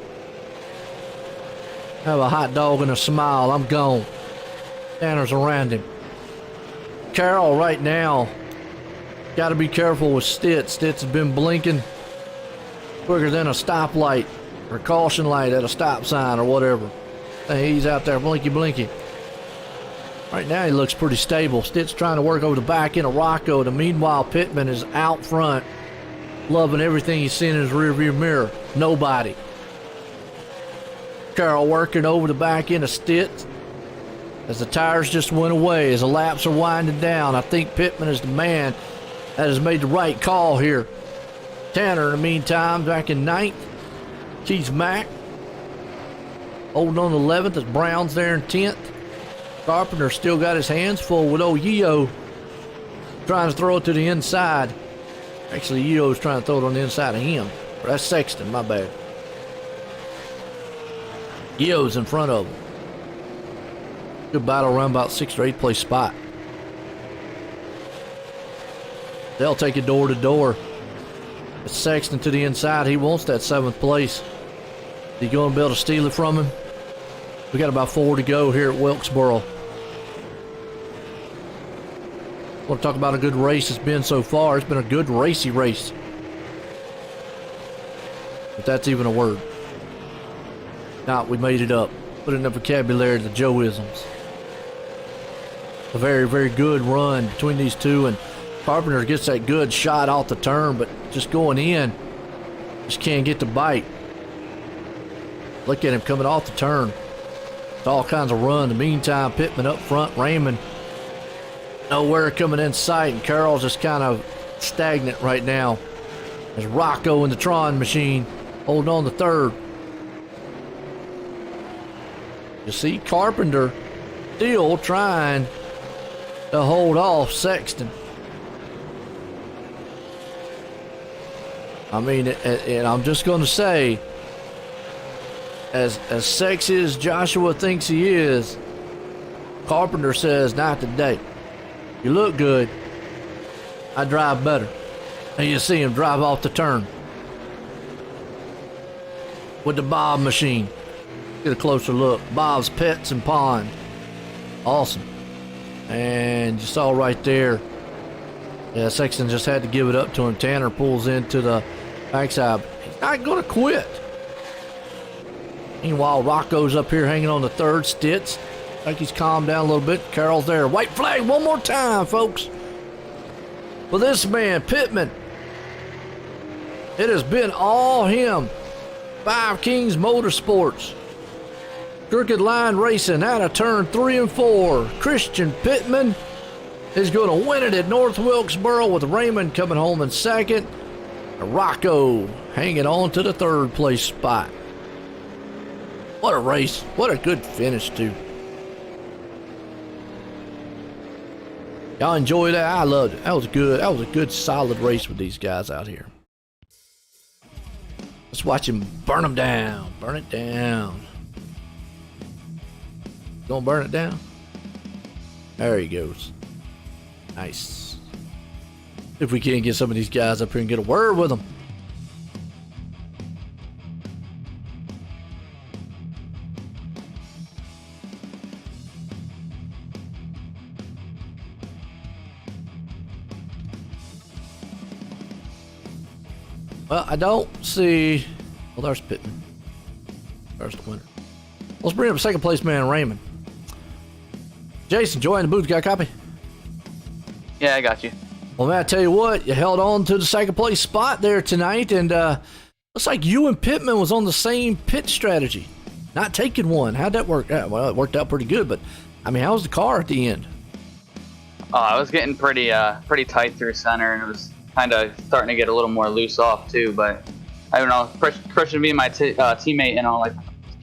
Have a hot dog and a smile, I'm gone. Tanner's around him. Carroll right now, got to be careful with Stitz. Stitz has been blinking quicker than a stoplight or caution light at a stop sign or whatever. And he's out there blinky blinky. Right now he looks pretty stable. Stitz trying to work over the back end of Rocco. And meanwhile, Pittman is out front, loving everything he's seeing in his rearview mirror. Nobody. Carroll working over the back end of Stitz. As the tires just went away, as the laps are winding down, I think Pittman is the man that has made the right call here. Tanner, in the meantime, back in 9th. Keith Mack Holding on to 11th as Brown's there in 10th. Carpenter still got his hands full with old Yeo trying to throw it to the inside. Actually, Yeo's trying to throw it on the inside of him. That's Sexton, my bad. Yeo's in front of him. Good battle around about 6th or 8th place spot. They'll take it door to door. It's Sexton to the inside. He wants that 7th place. Is he going to be able to steal it from him? We got about 4 to go here at Wilkesboro. Want to talk about a good race it's been so far. It's been a good racy race. If that's even a word. Not, we made it up. Put it in the vocabulary of the Joe-isms. A very, very good run between these two, and Carpenter gets that good shot off the turn, but just going in, just can't get the bite. Look at him coming off the turn. It's all kinds of run. In the meantime, Pittman up front, Raymond nowhere coming in sight, and Carroll's just kind of stagnant right now. There's Rocco in the Tron machine holding on to 3rd. You see Carpenter still trying to hold off Sexton. I mean, and I'm just going to say, as sexy as Joshua thinks he is, Carpenter says, not today. You look good. I drive better. And you see him drive off the turn with the Bob machine. Get a closer look. Bob's Pets and Pond. Awesome. And you saw right there, yeah, Sexton just had to give it up to him. Tanner pulls into the backside. He's not going to quit. Meanwhile, Rocco's up here hanging on the 3rd. Stitz, like he's calmed down a little bit. Carroll's there. White flag one more time, folks. For this man, Pittman. It has been all him. 5 Kings Motorsports. Crooked Line Racing out of turn 3 and 4. Christian Pittman is going to win it at North Wilkesboro with Raymond coming home in 2nd. Rocco hanging on to the 3rd place spot. What a race. What a good finish, too. Y'all enjoy that? I loved it. That was good. That was a good, solid race with these guys out here. Let's watch him burn them down. Burn it down. Gonna burn it down? There he goes. Nice. If we can't get some of these guys up here and get a word with them. Well, I don't see. Well, there's Pittman. There's the winner. Let's bring up 2nd place man, Raymond. Jason, join the booth. Got a copy? Yeah, I got you. Well, man, I tell you what, you held on to the 2nd place spot there tonight, and looks like you and Pittman was on the same pit strategy, not taking one. How'd that work? Yeah, well, it worked out pretty good, but I mean, how was the car at the end? I was getting pretty tight through center, and it was kind of starting to get a little more loose off too. But I don't know, Christian being my teammate, and I'll like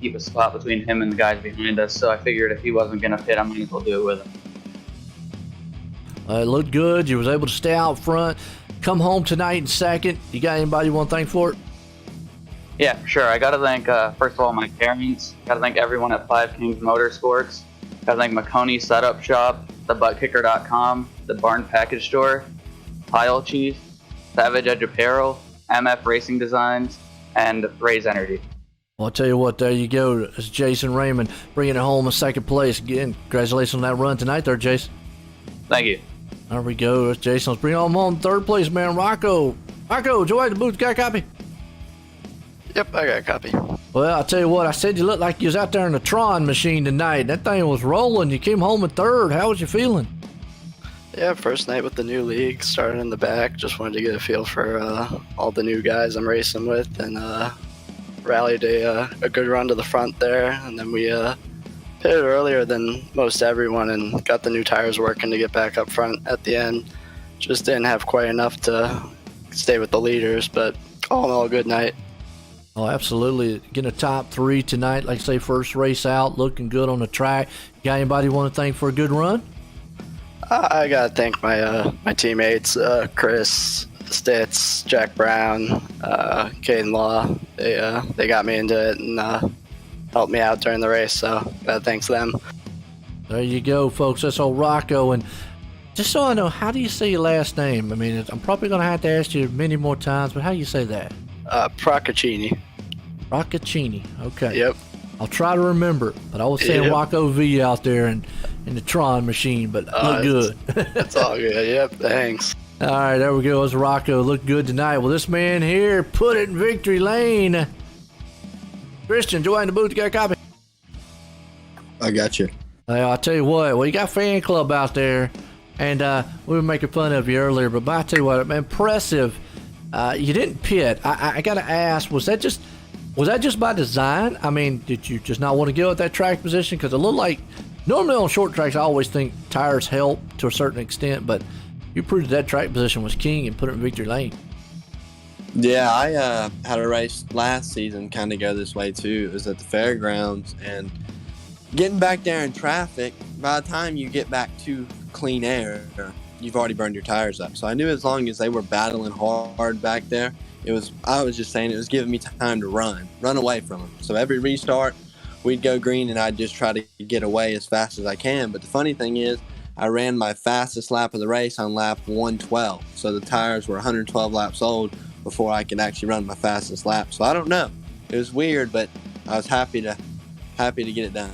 keep a spot between him and the guys behind us. So I figured if he wasn't gonna pit, I might as well do it with him. It looked good. You was able to stay out front, come home tonight in 2nd. You got anybody you want to thank for it? Yeah, for sure. I got to thank, first of all, my parents. Got to thank everyone at 5 Kings Motorsports. Got to thank McConey Setup Shop, thebuttkicker.com, the Barn Package Store, Pile Chief, Savage Edge Apparel, MF Racing Designs, and Raise Energy. Well, I'll tell you what, there you go. It's Jason Raymond bringing it home in 2nd place. Again, congratulations on that run tonight there, Jason. Thank you. There we go. It's Jason. Let's bring him on 3rd place, man. Rocco. Rocco, join the booth. Got a copy? Yep, I got a copy. Well, I'll tell you what. I said you looked like you was out there in the Tron machine tonight. That thing was rolling. You came home in 3rd. How was you feeling? Yeah, first night with the new league, started in the back. Just wanted to get a feel for all the new guys I'm racing with, and rallied a good run to the front there. And then we pitted earlier than most everyone and got the new tires working to get back up front at the end. Just didn't have quite enough to stay with the leaders, but all in all, a good night. Oh, absolutely. Getting a top 3 tonight. Like I say, first race out, looking good on the track. Got anybody you want to thank for a good run? I gotta thank my teammates, Chris Stitz, Jack Brown, Caden Law. They got me into it and helped me out during the race, so thanks them. There you go, folks. That's old Rocco. And just so I know, how do you say your last name? I mean, I'm probably going to have to ask you many more times, but how do you say that? Procaccini. Procaccini. Okay. Yep. I'll try to remember it, but I was saying Rocco V out there in the Tron machine, but look good. It's all good. Yep. Thanks. All right, there we go. It's Rocco. Look good tonight. Well, this man here put it in victory lane. Christian, join the booth. You got a copy? I got you. I'll tell you what. Well, you got fan club out there, and we were making fun of you earlier, but I tell you what, impressive. You didn't pit. I got to ask, was that just by design? I mean, did you just not want to go at that track position? Because it looked like normally on short tracks, I always think tires help to a certain extent, but you proved that track position was king and put it in victory lane. Yeah, I had a race last season kind of go this way too. It was at the fairgrounds, and getting back there in traffic, by the time you get back to clean air, you've already burned your tires up. So I knew as long as they were battling hard back there, I was just saying it was giving me time to run away from them. So every restart, we'd go green, and I'd just try to get away as fast as I can. But the funny thing is, I ran my fastest lap of the race on lap 112. So the tires were 112 laps old before I could actually run my fastest lap. So I don't know. It was weird, but I was happy to get it done.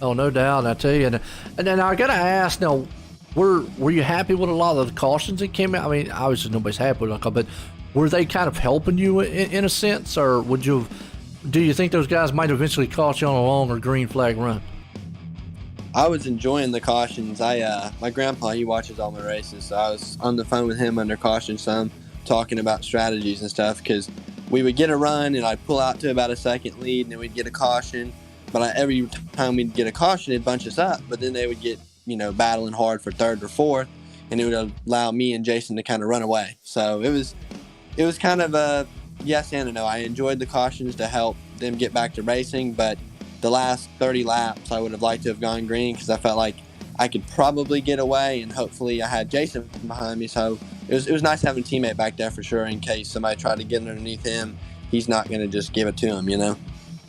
Oh, no doubt. I tell you. And then I got to ask now, were you happy with a lot of the cautions that came out? I mean, obviously nobody's happy with it, but were they kind of helping you in a sense, or do you think those guys might eventually caught you on a long or green flag run? I was enjoying the cautions. My grandpa, he watches all my races, so I was on the phone with him under caution some, talking about strategies and stuff, because we would get a run and I'd pull out to about a second lead, and then we'd get a caution. But every time we'd get a caution, it'd bunch us up. But then they would get, battling hard for third or fourth, and it would allow me and Jason to kind of run away. So it was kind of a yes and a no. I enjoyed the cautions to help them get back to racing, but the last 30 laps, I would have liked to have gone green because I felt like I could probably get away, and hopefully I had Jason behind me. So it was nice having a teammate back there for sure in case somebody tried to get underneath him. He's not going to just give it to him,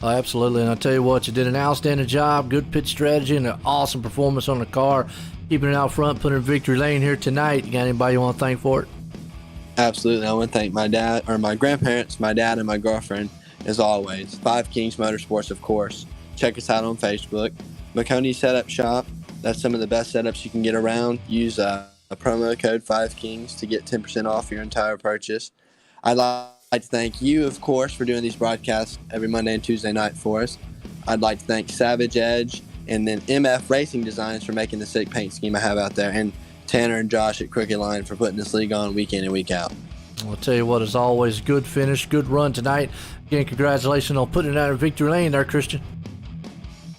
Oh, absolutely. And I'll tell you what, you did an outstanding job, good pit strategy, and an awesome performance on the car. Keeping it out front, putting it in victory lane here tonight. You got anybody you want to thank for it? Absolutely. I want to thank my dad, or my grandparents, my dad, and my girlfriend, as always. 5 Kings Motorsports, of course. Check us out on Facebook. McConey Setup Shop. That's some of the best setups you can get around. Use a promo code 5Kings to get 10% off your entire purchase. I'd like to thank you, of course, for doing these broadcasts every Monday and Tuesday night for us. I'd like to thank Savage Edge and then MF Racing Designs for making the sick paint scheme I have out there, and Tanner and Josh at Crooked Line for putting this league on week in and week out. I'll tell you what, as always, good finish, good run tonight. Again, congratulations on putting it out in victory lane there, Christian.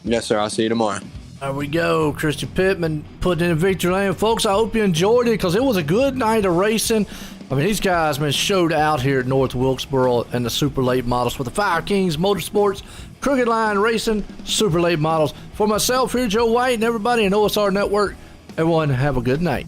Yes, sir. I'll see you tomorrow. There we go. Christian Pittman putting it in victory lane. Folks, I hope you enjoyed it because it was a good night of racing. I mean, these guys, man, showed out here at North Wilkesboro and the super late models for the 5 Kings Motorsports, Crooked Line Racing, super late models. For myself here, Joe White, and everybody in OSR Network, everyone have a good night.